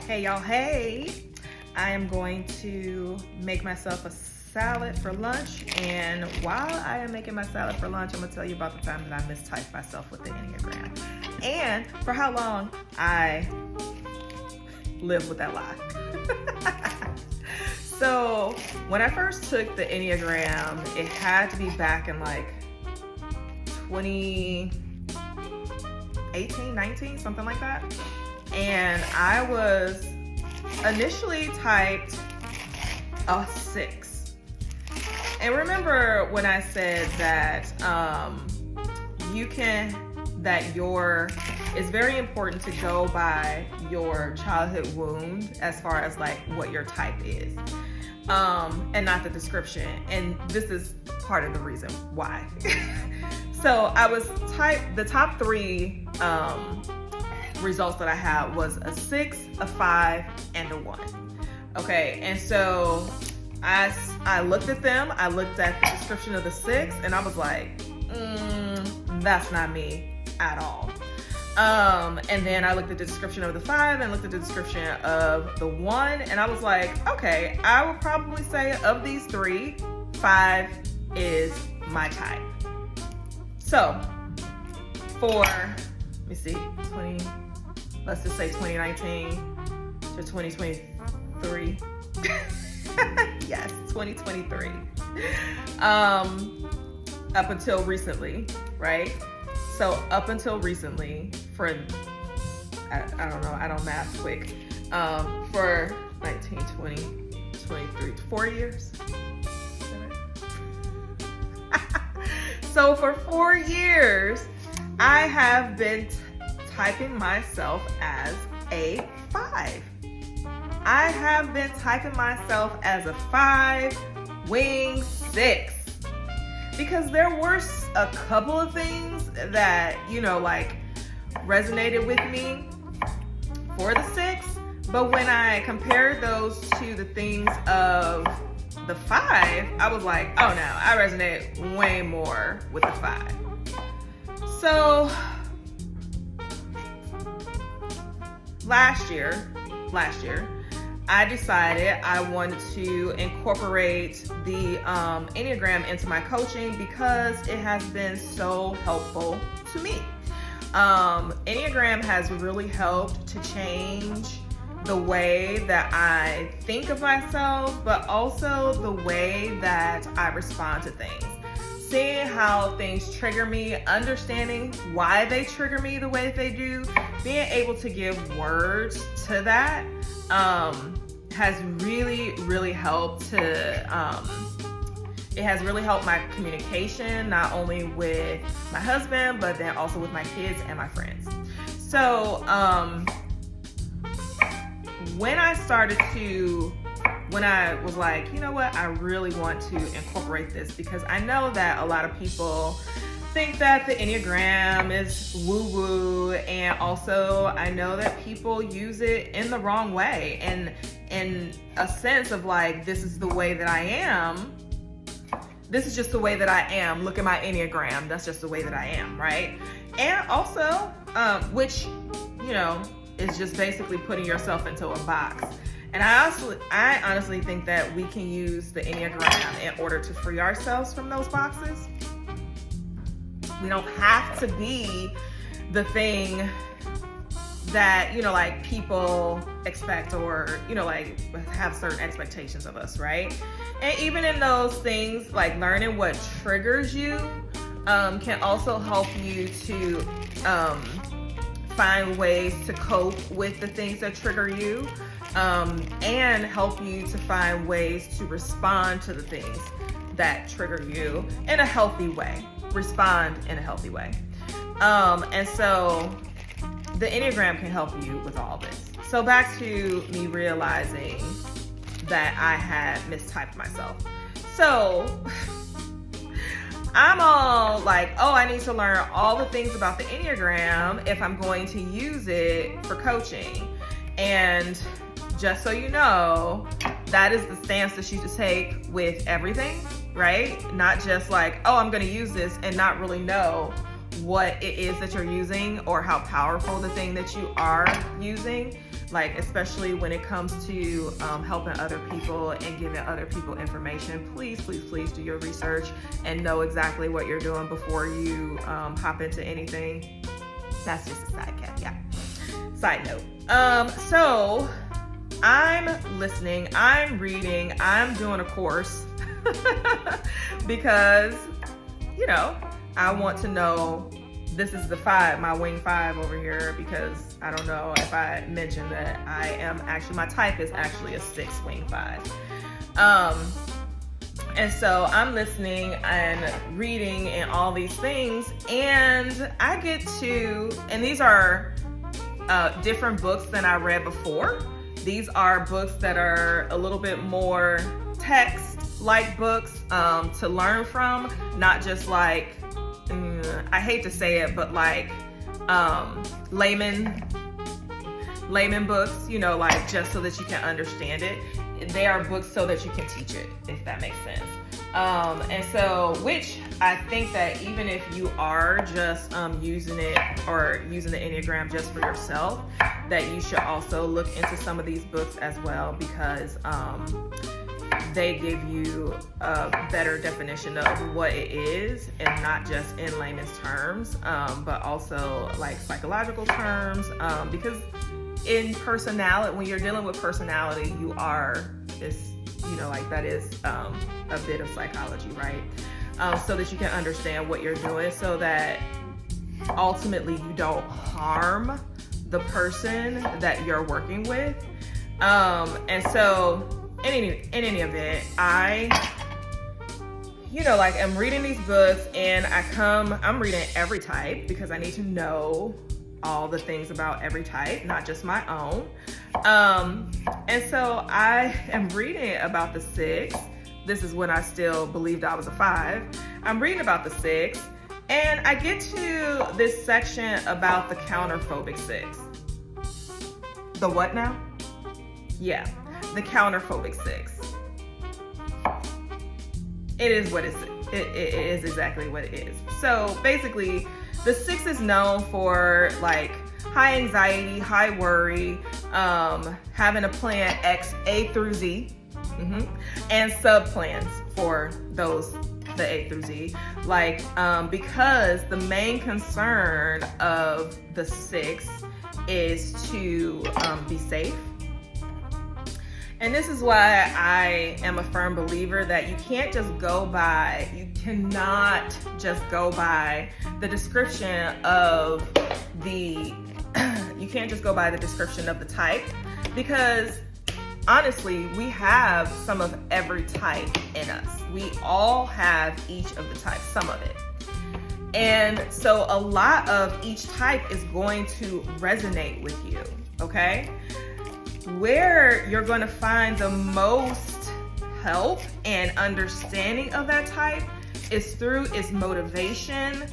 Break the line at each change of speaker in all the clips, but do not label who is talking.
Hey y'all, hey! I am going to make myself a salad for lunch, and while I am making my salad for lunch, I'm gonna tell you about the time that I mistyped myself with the Enneagram and for how long I lived with that lie. So when I first took the Enneagram, it had to be back in like 2018, 19, something like that. And I was initially typed a 6. And remember when I said that it's very important to go by your childhood wound as far as like what your type is, and not the description. And this is part of the reason why. So I was the top 3 results that I had was a 6, a 5, and a 1. Okay, and so I looked at them, I looked at the description of the 6, and I was like, that's not me at all. And then I looked at the description of the 5 and looked at the description of the 1, and I was like, okay, I would probably say of these 3, 5 is my type. So let's just say 2019 to 2023. Yes, 2023. Up until recently, right? So up until recently, for I don't know, I don't math quick. For 19, 20, 23, 4 years. So for 4 years, I have been typing myself as a 5. I have been typing myself as a 5, wing 6. Because there were a couple of things that, like resonated with me for the 6. But when I compared those to the things of the 5, I was like, oh no, I resonate way more with the 5. So last year, I decided I wanted to incorporate the Enneagram into my coaching because it has been so helpful to me. Enneagram has really helped to change the way that I think of myself, but also the way that I respond to things. Seeing how things trigger me, understanding why they trigger me the way they do, being able to give words to that has really, really helped it has really helped my communication, not only with my husband, but then also with my kids and my friends. So when I was like, you know what, I really want to incorporate this because I know that a lot of people think that the Enneagram is woo-woo, and also I know that people use it in the wrong way, and in a sense of like, this is the way that I am. This is just the way that I am. Look at my Enneagram. That's just the way that I am, right? And also, which, is just basically putting yourself into a box. And I honestly think that we can use the Enneagram in order to free ourselves from those boxes. We don't have to be the thing that, like people expect or, like have certain expectations of us, right? And even in those things, like learning what triggers you can also help you to find ways to cope with the things that trigger you, and help you to find ways to respond to the things that trigger you in a healthy way. Respond in a healthy way. And so the Enneagram can help you with all this. So back to me realizing that I had mistyped myself. So I'm all like, oh, I need to learn all the things about the Enneagram if I'm going to use it for coaching. And just so you know, that is the stance that you should take with everything, right? Not just like, oh, I'm going to use this and not really know what it is that you're using or how powerful the thing that you are using. like especially when it comes to helping other people and giving other people information. Please do your research and know exactly what you're doing before you hop into anything. That's just a side note. So I'm listening, I'm reading, I'm doing a course because, you know, I want to know, this is the 5, my wing 5 over here, because I don't know if I mentioned that I am actually, my type is actually a 6 wing 5. And so I'm listening and reading and all these things, and I get to, and these are different books than I read before. These are books that are a little bit more text-like books to learn from, not just like, I hate to say it, but like layman books, you know, like just so that you can understand it. They are books so that you can teach it, if that makes sense. And so, which I think that even if you are just using it or using the Enneagram just for yourself, that you should also look into some of these books as well, because they give you a better definition of what it is, and not just in layman's terms, but also like psychological terms, because in personality, when you're dealing with personality, you are this, you know, like that is a bit of psychology, right? So that you can understand what you're doing, so that ultimately you don't harm the person that you're working with. And so in any event, I, you know, like I'm reading these books, and I'm reading every type because I need to know all the things about every type, not just my own. And so I am reading about the 6. This is when I still believed I was a 5. I'm reading about the 6, and I get to this section about the counterphobic 6. The what now? Yeah, the counterphobic 6. It is what it is exactly what it is. So basically, the 6 is known for like high anxiety, high worry, having a plan X, A through Z, and sub plans for those, the A through Z. Like, because the main concern of the 6 is to be safe. And this is why I am a firm believer that you cannot just go by the description of the, you can't just go by the description of the type, because honestly, we have some of every type in us. We all have each of the types, some of it. And so a lot of each type is going to resonate with you, okay? Where you're going to find the most help and understanding of that type is through its motivation,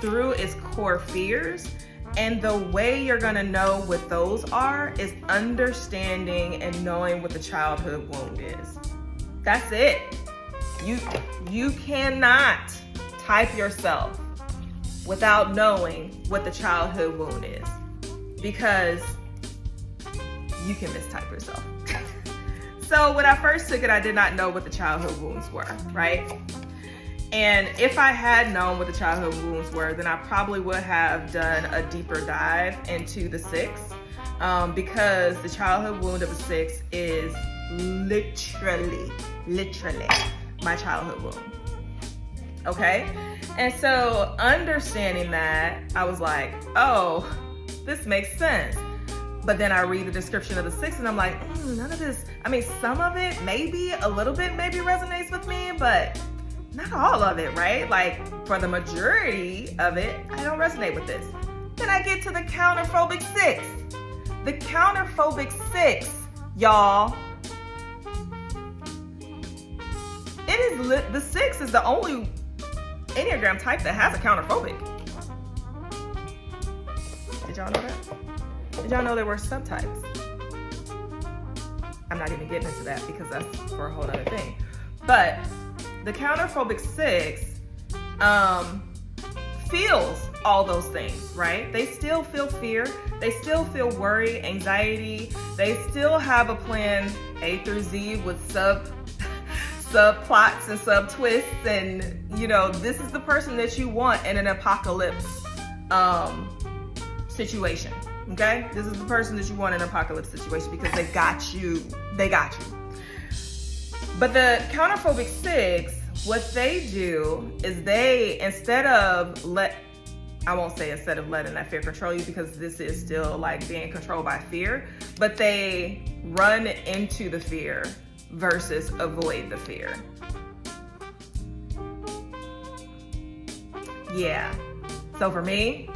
through its core fears. And the way you're going to know what those are is understanding and knowing what the childhood wound is. That's it. You cannot type yourself without knowing what the childhood wound is, because you can mistype yourself. So when I first took it, I did not know what the childhood wounds were, right? And if I had known what the childhood wounds were, then I probably would have done a deeper dive into the 6, because the childhood wound of a 6 is literally my childhood wound. Okay? And so understanding that, I was like, oh, this makes sense. But then I read the description of the 6, and I'm like, none of this, I mean, some of it, maybe a little bit maybe resonates with me, but not all of it, right? Like, for the majority of it, I don't resonate with this. Then I get to the counterphobic 6. The counterphobic 6, y'all, the 6 is the only Enneagram type that has a counterphobic. Did y'all know that? Did y'all know there were subtypes? I'm not even getting into that because that's for a whole other thing. But the counterphobic 6 feels all those things, right? They still feel fear. They still feel worry, anxiety. They still have a plan A through Z with subplots and sub twists, and this is the person that you want in an apocalypse situation. Okay, this is the person that you want in an apocalypse situation because they got you. But the counterphobic 6, what they do is they, instead of letting that fear control you, because this is still like being controlled by fear, but they run into the fear versus avoid the fear. Yeah. So for me,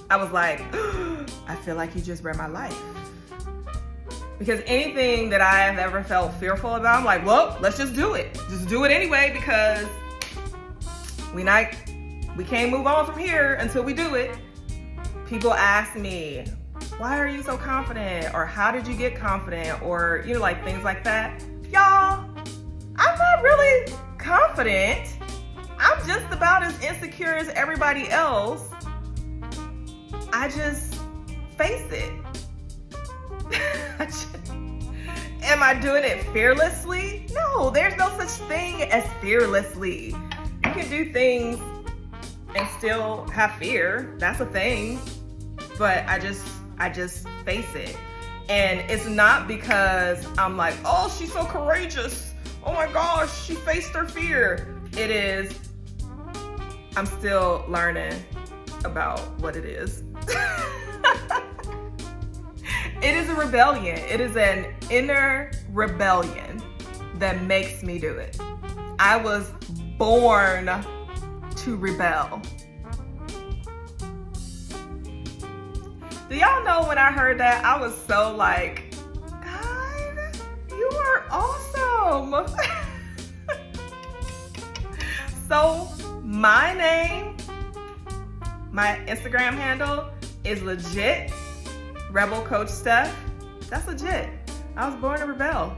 I was like, I feel like you just read my life. Because anything that I have ever felt fearful about, I'm like, well, let's just do it. Just do it anyway, because we can't move on from here until we do it. People ask me, why are you so confident? Or how did you get confident? Or, like things like that. Y'all, I'm not really confident. I'm just about as insecure as everybody else. I just face it. Am I doing it fearlessly? No, there's no such thing as fearlessly. You can do things and still have fear. That's a thing. But I just face it. And it's not because I'm like, oh, she's so courageous. Oh my gosh, she faced her fear. It is, I'm still learning about what it is. It is a rebellion. It is an inner rebellion that makes me do it. I was born to rebel. Do y'all know when I heard that, I was so like, God, you are awesome. So my name, my Instagram handle is legit Rebel Coach Steph. That's legit. I was born to rebel.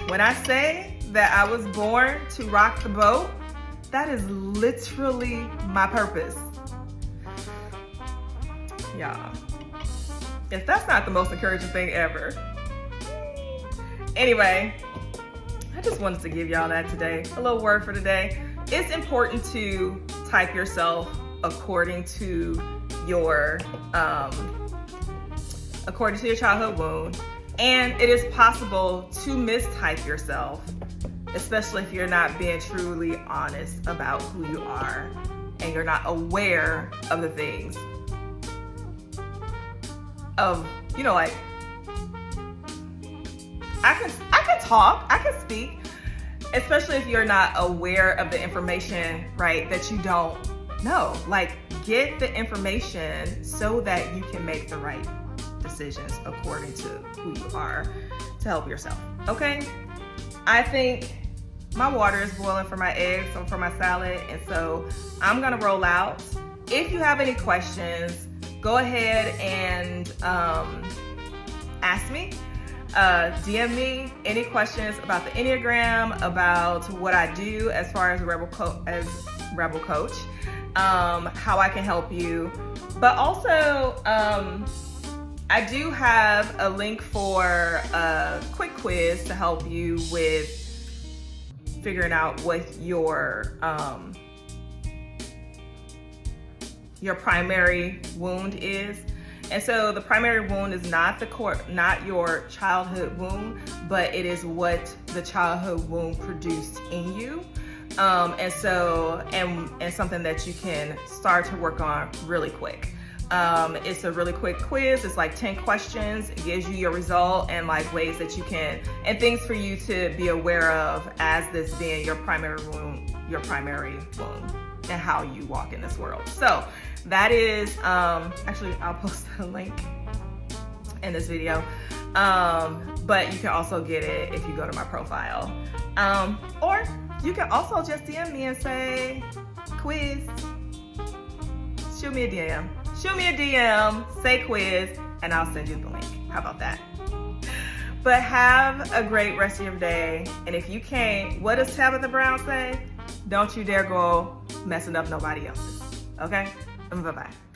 When I say that I was born to rock the boat, that is literally my purpose. Y'all, if that's not the most encouraging thing ever. Anyway, I just wanted to give y'all that today. A little word for today. It's important to type yourself according to your childhood wound. And it is possible to mistype yourself, especially if you're not being truly honest about who you are and you're not aware of the things of, like, I can talk, I can speak, especially if you're not aware of the information, right, that you don't know. Like, get the information so that you can make the right decisions according to who you are to help yourself, okay? I think my water is boiling for my eggs and for my salad, and so I'm gonna roll out. If you have any questions, go ahead and ask me. DM me any questions about the Enneagram, about what I do as far as Rebel Coach, how I can help you. But also, I do have a link for a quick quiz to help you with figuring out what your primary wound is. And so the primary wound is not your childhood wound, but it is what the childhood wound produced in you. And something that you can start to work on really quick. It's a really quick quiz. It's like 10 questions. It gives you your result and like ways that you can, and things for you to be aware of as this being your primary wound, and how you walk in this world. So that is, actually I'll post a link in this video. But you can also get it if you go to my profile. Or you can also just DM me and say, quiz. Shoot me a DM. Say quiz, and I'll send you the link. How about that? But have a great rest of your day. And if you can't, what does Tabitha Brown say? Don't you dare go messing up nobody else's. Okay? Bye-bye.